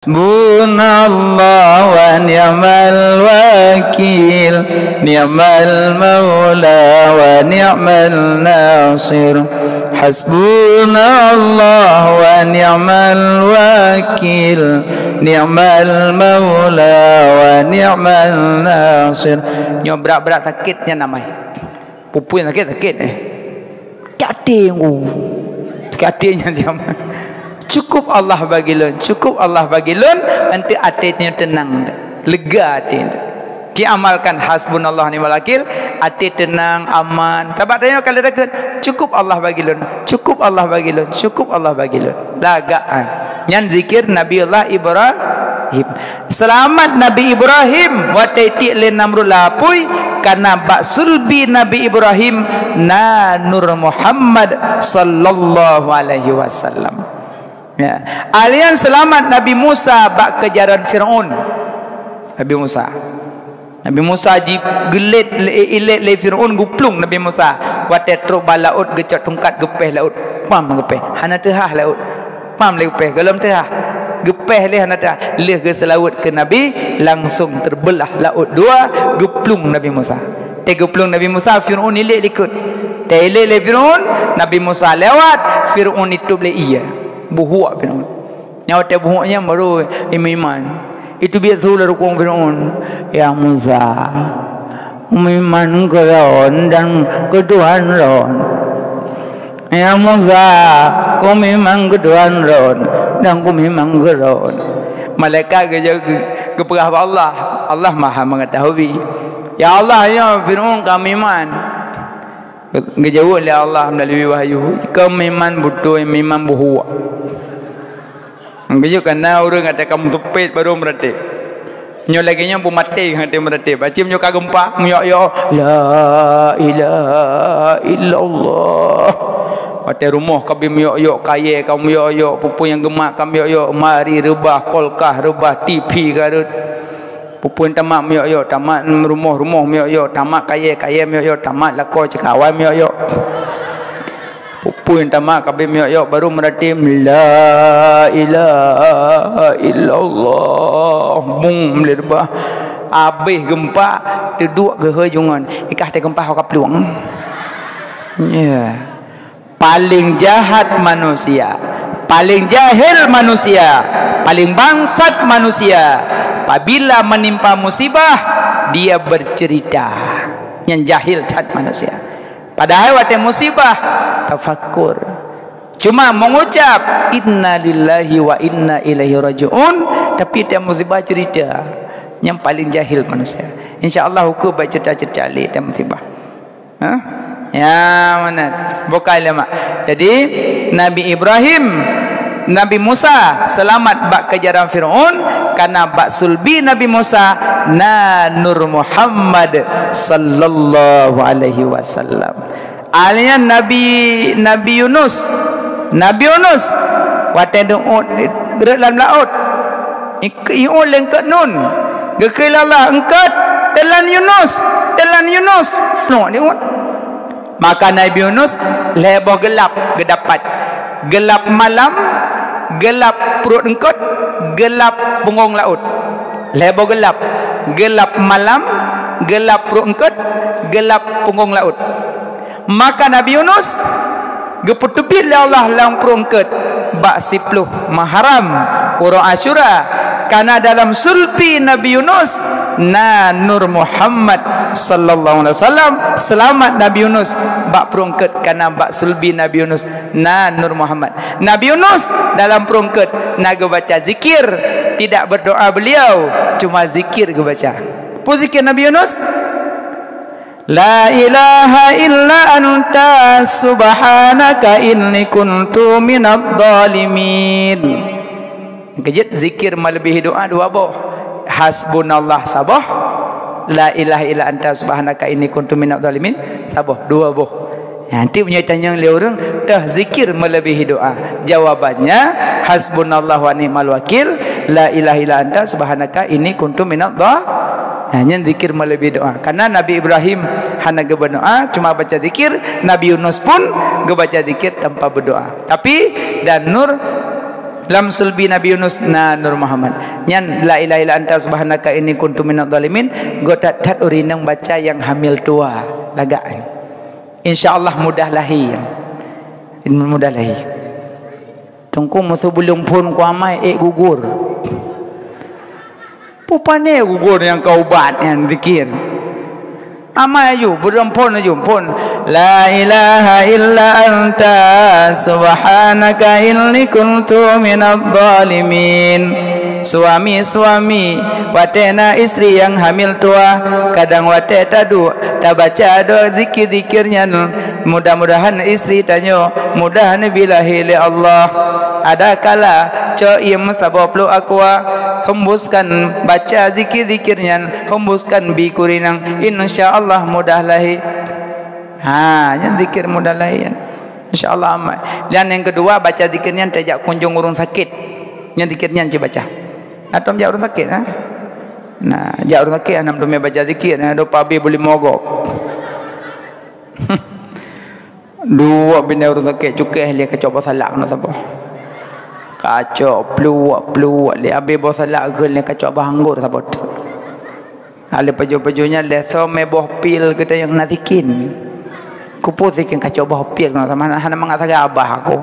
Hasbunallah wa ni'mal wakil, ni'mal maula wa ni'mal nasir. Hasbunallah wa ni'mal wakil, ni'mal maula wa ni'mal nasir. Nyo berat-berat sakitnya namanya. Pupu yang sakit Kadenya siapa? Cukup Allah bagi lun, cukup Allah bagi lun, nanti hatinya tenang, lega hati. Diamalkan hasbunallah ni'mal wakil, hati tenang, aman. Tabat tanya kalau dekat, cukup Allah bagi lun, cukup Allah bagi lun, cukup Allah bagi lun. Lagaan. Yang zikir Nabiullah Ibrahim. Selamat Nabi Ibrahim wa taiti lin namrul lapui karena baksulbi Nabi Ibrahim na nur Muhammad sallallahu alaihi wasallam. Ya. Alian selamat Nabi Musa bak kejaran Firaun. Nabi Musa gelit le Firaun guplung Nabi Musa. Wate truk balaut gecak tungkat gepeh laut. Pam gepeh. Hana tehah laut. Pam le gepeh galam tehah. Gepeh le hana tehah. Leh ke selaut ke Nabi langsung terbelah laut dua guplung Nabi Musa. Te guplung Nabi Musa Firaun ilik likut. Te ilik le Firaun Nabi Musa lewat Firaun itu beli iya. Buhuk Firaun. Nyawa te buhuknya baru iman. Itu biasa sudah rukun Firaun. Ya Musa, iman keron dan ketuhan ron. Ya Musa, iman ketuhan ron dan iman keron. Malaikat keperah Allah. Allah Maha mengetahui. Ya Allah, ya Firaun kami iman. Ngejawab oleh Allah melalui wahyu. Kami iman betul, iman buhuk. Begitu karena orang kata kamu sepit baru meratik. Nyo lagi nya pun mati hati meratik. Baca nyo ka gempa, ya la ilaha illallah. Mati rumah kabim yo kaya kamu yo pupu yang gemak kamu yo mari rebah kolkah rebah TV garut. Pupu yang tamak yo tamak rumah yo tamak kaya yo tamak lakoi cekawan yo. Pupu yang tamak kabim yo baru meratim la ilaha illallah bung lerbah habis gempa duduk ke hujungan ikah te gempa hok peluang ya paling jahat manusia, paling jahil manusia, paling bangsat manusia apabila menimpa musibah dia bercerita. Yang jahil cat manusia. Padahal waktu musibah tafakkur. Cuma mengucap inna lillahi wa inna ilaihi raji'un, tapi dia musibah cerita. Yang paling jahil manusia. Insya-Allah hukum baca cerita-cerita ali dan musibah. Ha? Ya mana? Bukan lama. Jadi Nabi Ibrahim, Nabi Musa selamat bak kejaran Firaun karena bak sulbi Nabi Musa na nur Muhammad sallallahu alaihi wasallam. Alnya Nabi Yunus wate doot gerak dalam laut iu lengket nun gekil Allah engkat telan Yunus no diut maka Nabi Yunus leboh gelap gedapat gelap malam gelap perut engkot gelap punggung laut leboh gelap malam gelap perut engkot gelap punggung laut. Maka Nabi Yunus geputupit oleh Allah dalam perungket bak 10 Muharram urang Asyura karena dalam sulpi Nabi Yunus na nur Muhammad sallallahu alaihi wasallam selamat Nabi Yunus bak perungket karena bak sulbi Nabi Yunus na nur Muhammad. Nabi Yunus dalam perungket naga baca zikir, tidak berdoa beliau, cuma zikir ke baca. Apa zikir Nabi Yunus? La ilaha illa anta subhanaka inni kuntu minadh dhalimin. Kejut zikir melebihi doa dua boh. Hasbunallah sabah. La ilaha illa anta subhanaka inni kuntu minadh dhalimin sabah dua boh. Nanti punya tanya oleh orang dah zikir melebihi doa. Jawabannya hasbunallah wa ni'mal wakil. La ilaha illa anta subhanaka inni kuntu minadh dhalimin. Hanya zikir melebihi doa. Karena Nabi Ibrahim hanya berdoa cuma baca zikir, Nabi Yunus pun baca zikir tanpa berdoa. Tapi dan nur lam sulbi Nabi Yunus na Nur Muhammad nyan la ilaha illa anta subhanaka inni kuntu minadh dhalimin godat tat urinang baca yang hamil tua lagak insyaallah mudah lahir mudah lahir tungku musuh belum pun ku amai gugur pupane gugur yang kau ubat yang zikir amai ayu belum pun la ilaha illa anta subhanaka inni kuntu minadh dhalimin. Suami watena istri yang hamil tua kadang wate tadu tak baca doa zikir-zikirnya mudah-mudahan istri tanya mudahan billahi li Allah ada kala co ia musabab lu akwa hembuskan baca zikir-zikirnya hembuskan bi kurinang insyaallah mudah lahir yang zikir mudah lahir insyaallah amat. Dan yang kedua baca zikirnya tajak kunjung urung sakit yang zikirnya baca atau jak urang sakit nah jak urang sakit anam dome baca zikir do pabe boleh mogok dua benda urang sakit cukai dia kacau basalak nak apa kacau pluak dia abe basalak gel dia kacau bahanggur sabot ale pajo-pajonya le some boh pil kita yang nazikin kupu zikin kacau boh pil sama hana mangataga abah aku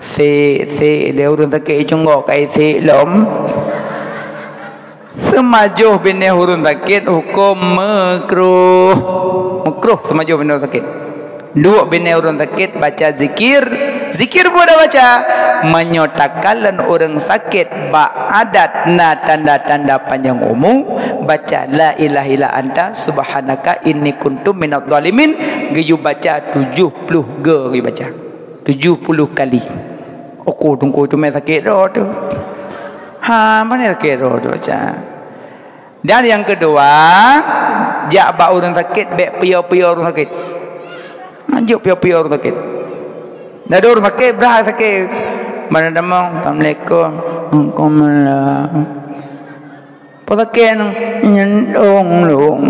se dia urun sakit cunggok kai se lom semajuh bini urun sakit hukum makruh semajuh bini urun sakit dua bini urun sakit baca zikir pun dah baca menyotakan orang sakit ba'adat na tanda-tanda panjang umum baca la ilaha illa anta subhanaka inni kuntu minadh dhalimin giyu baca 70 giyu baca 70 kali. Aku tunggu tu main sakit roh tu. Mana sakit roh tu baca. Dan yang kedua, jak bak orang sakit, bek pia-pia orang sakit. Anjuk pia-pia orang sakit. Dah ada orang sakit, berah sakit. Mana damang, Assalamualaikum. Engkau malah. Apa sakit tu? Nyendong.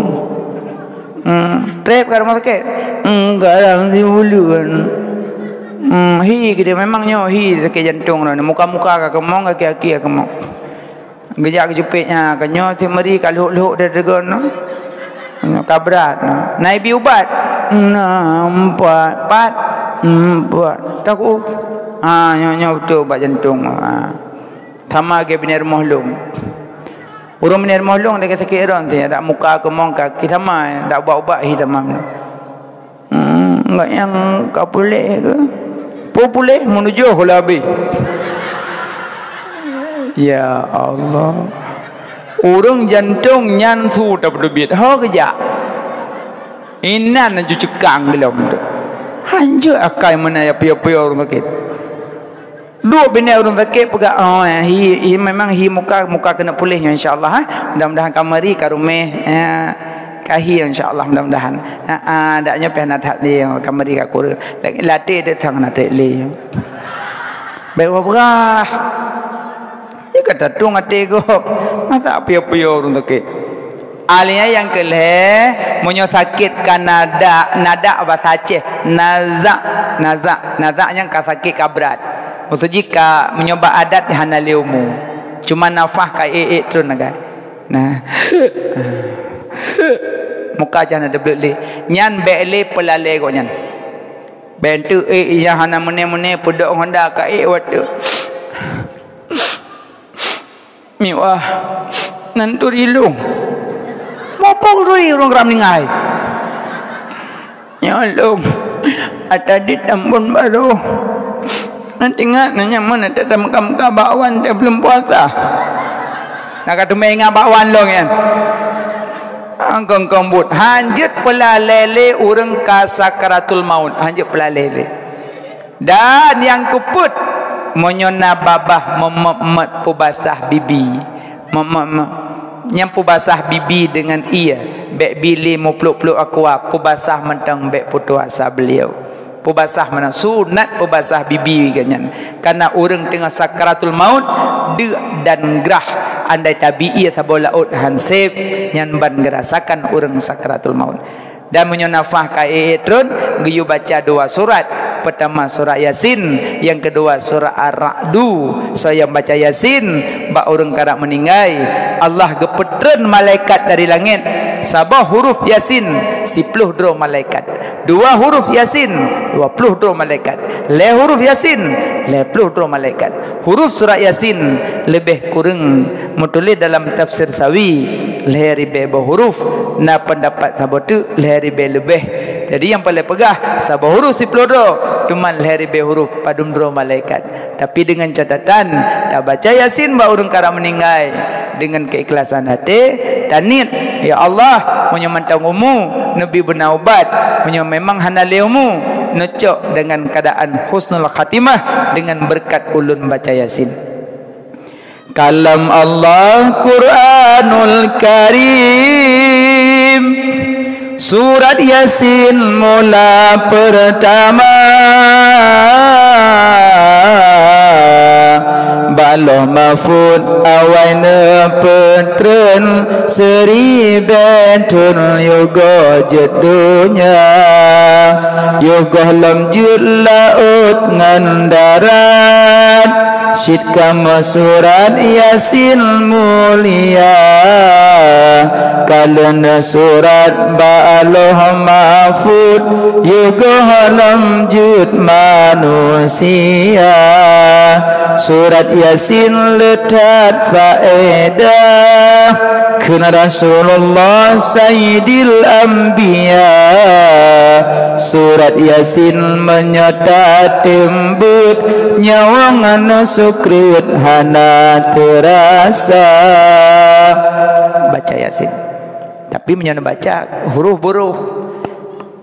Trap kat rumah sakit? Enggak lah, mesti bulu kan. Hi dia memangnya hi sakit jantung ni muka-muka ka kemong kaki-kaki ka kemong gejak kejupitnya kanyo timeri kaluh-luh dah degon no kabrat no naibi ubat nampak pat buat taku nyonya betul ubat jantung sama ke bini rumah long urang bini rumah long dia sakit ron tu ada muka kemong kaki sama dak ubat hi tamam enggak yang kau boleh ke boleh menuju hulabi. Ya Allah. Orang jantung nyansu tak berbit. Ha kerja. Inan ju cekang dalam tu. Hanjur akai mana ya pia-pia orang sakit. Dua bini orang sakit pegak hi memang hi muka kena pulihnya insya-Allah mudah-mudahan kamari karumeh kahir insya-Allah mudah-mudahan. Daknya pernah tak dia kamari ka kur. Latih dia tang nak le. Baik berah. Ya kata tung ate go. Masa pia-pia orang sakit. Alia yang keleh munyo sakit kan nada bahasa Aceh. Nazak yang ka sakit ka berat. Maksud jika menyoba adat hana leumu. Cuma nafah ka terus nagai. Nah. Muka jangan ada beli nyan beli pelale kau nyan bentu yang hana mune pudok Honda ka waktu miwah nantu rilung mopok rui urang ram ningai nyolong ada di Tambun Baru nanti nanya mana ada muka bakwan dia belum puasa nak kata menga bakwan long yan angkong kembut hanjut pelalele urang ka sakaratul maut hanjut pelalele dan yang kuput monyona babah memet pubasah bibi yang pubasah bibi dengan ia bek bili mo peluk-peluk aqua pubasah mentang bek putuasa beliau pubasah mana sunat pubasah bibi ganyan karena urang tengah sakaratul maut de dan gerah andai tabi'i sabola laut hansip nyan ban ngerasakan urang sakaratul maut dan menyonafah ka etrun giyu baca dua surat pertama surah Yasin, yang kedua surah Ar-Ra'du. So yang baca Yasin bak urang karak meninggai, Allah gepetren malaikat dari langit. Sabah huruf Yasin 10 malaikat, 2 huruf Yasin 20 malaikat, le huruf Yasin 20 malaikat. Huruf surah Yasin lebih kurang mutulis dalam tafsir Sawi leheribe huruf, na pendapat sabotu leheribe lebih. Jadi yang paling pegah sabah huruf 10 cuma leheribe huruf padum malaikat. Tapi dengan catatan dah baca Yasin ba urang kara meninggai dengan keikhlasan hati dan niat, ya Allah punya mantaumu nabi benaubat punya memang hanaleumu necok dengan keadaan husnul khatimah dengan berkat ulun baca Yasin. Kalam Allah Quranul Karim, surat Yasin mula pertama, baloh mafud awaina petren seribetun yoga jedunya, yoga lamjud laut ngan darat, syidkama surat Yasin mulia, kalena surat baloh mafud yoga lamjud manusia. Surat Yasin letak faedah kena Rasulullah Sayyidil Anbiya. Surat Yasin menyata tembut nyawangan sukrut hana terasa. Baca Yasin tapi menyana baca huruf-huruf.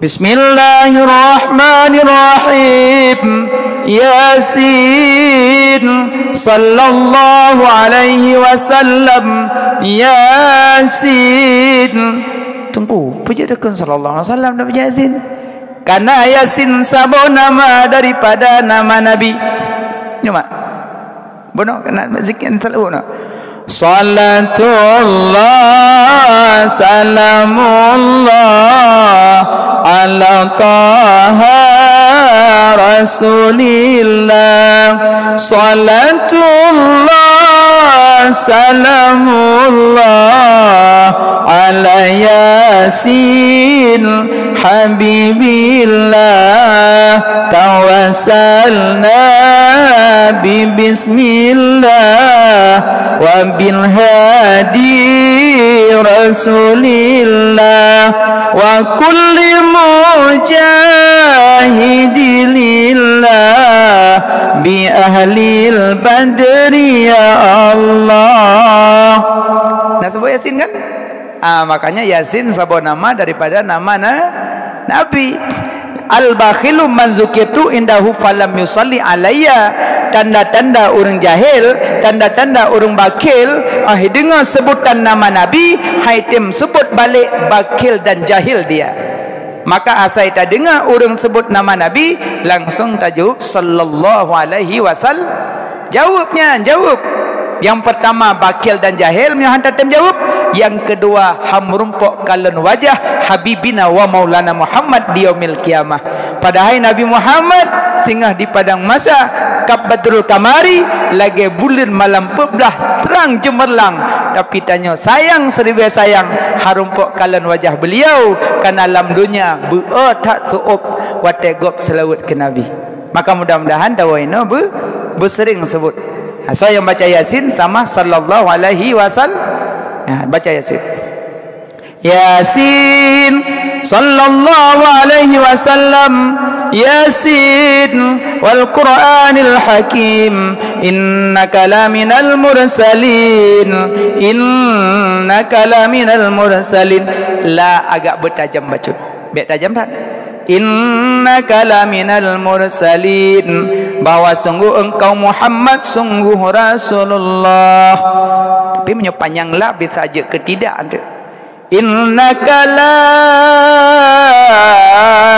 Bismillahirrahmanirrahim. Yasin sallallahu alaihi wasallam. Yasin. Tunggu, puji dekun sallallahu alaihi wasallam dah Yasin. Karena Yasin sabo nama daripada nama Nabi. Nyuma. Bono kena zikir terlalu no. Salatullah salamullah ala taha Rasulillah. Salatullah salamullah ala Yasin Habibillah. Tawassalna bi bismillah wa bil hadi Rasulillah wa kulli mujahidilillah bi ahlil badri ya Allah. Nah sebut Yasin kan? Makanya Yasin sabun nama daripada nama Nabi. Al-bakhilu man zukitu indahu falam yusalli alayya. Tanda-tanda orang jahil, tanda-tanda orang bakil, dengar sebutan nama Nabi, haitim sebut balik bakil dan jahil dia. Maka asai tak dengar orang sebut nama Nabi, langsung tajuk sallallahu alaihi wasallam. Jawabnya, jawab. Yang pertama bakil dan jahil punya hantar tem jawab. Yang kedua hamrumpok kalon wajah habibina wa maulana Muhammad di yaumil kiamah. Pada hari Nabi Muhammad singgah di padang masa kap badrul kamari, lagi bulan malam peblah terang cemerlang, tapi tanya sayang seribu sayang harumpok kalon wajah beliau karena alam dunia tak suup wategop selawat ke Nabi. Maka mudah-mudahan dawaina bersering sebut. So yang baca Yasin sama sallallahu alaihi wasallam. Baca Yasin. Yasin sallallahu alaihi wasallam. Yasin wal Qur'anil Hakim. Innaka laminal mursalin. Innaka laminal mursalin. La agak bertajam bacut. Biar tajam tak? Innaka laminal mursalin. Bahwa sungguh engkau Muhammad sungguh Rasulullah. Tapi panjanglah bisa aja ke tidak ada. Innaka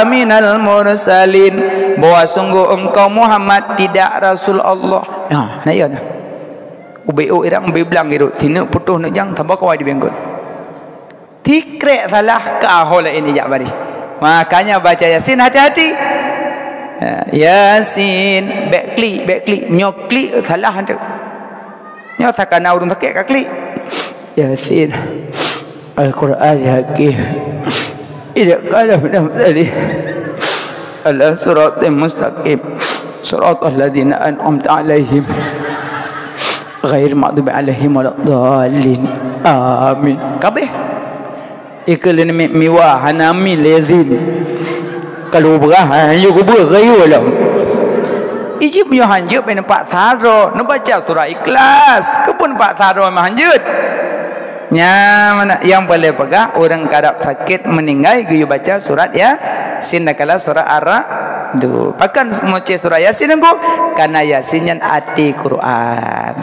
laminal mursalin. Bahwa sungguh engkau Muhammad tidak Rasul Allah. Nah ya nah. Ubai irang ubai bilang gitu. Sini putuh nak jang tambah kawai di bengkot. Tikrek salah ke ahola ini jak bari. Makanya baca Yasin hati-hati. Yasin back klik nyoklik salah ada nyo sakana urung sakit ka klik Yasin Al-Quran Hakim ila qala tadi ala siratal mustaqim siratal ladzina an'amta alaihim ghair maghdubi alaihim waladdallin amin kabeh ikalin miwah hanami lezin kalau berah you kubur gayu lah ijib yo hanjut pe nampak saro nak baca surah ikhlas ke pun nampak saro mah hanjut nya mana yang boleh pegang orang kadap sakit meninggal you baca surat ya sin nakala surah ar-ra'd pakan moce surah yasin engko kana yasin yang ati Quran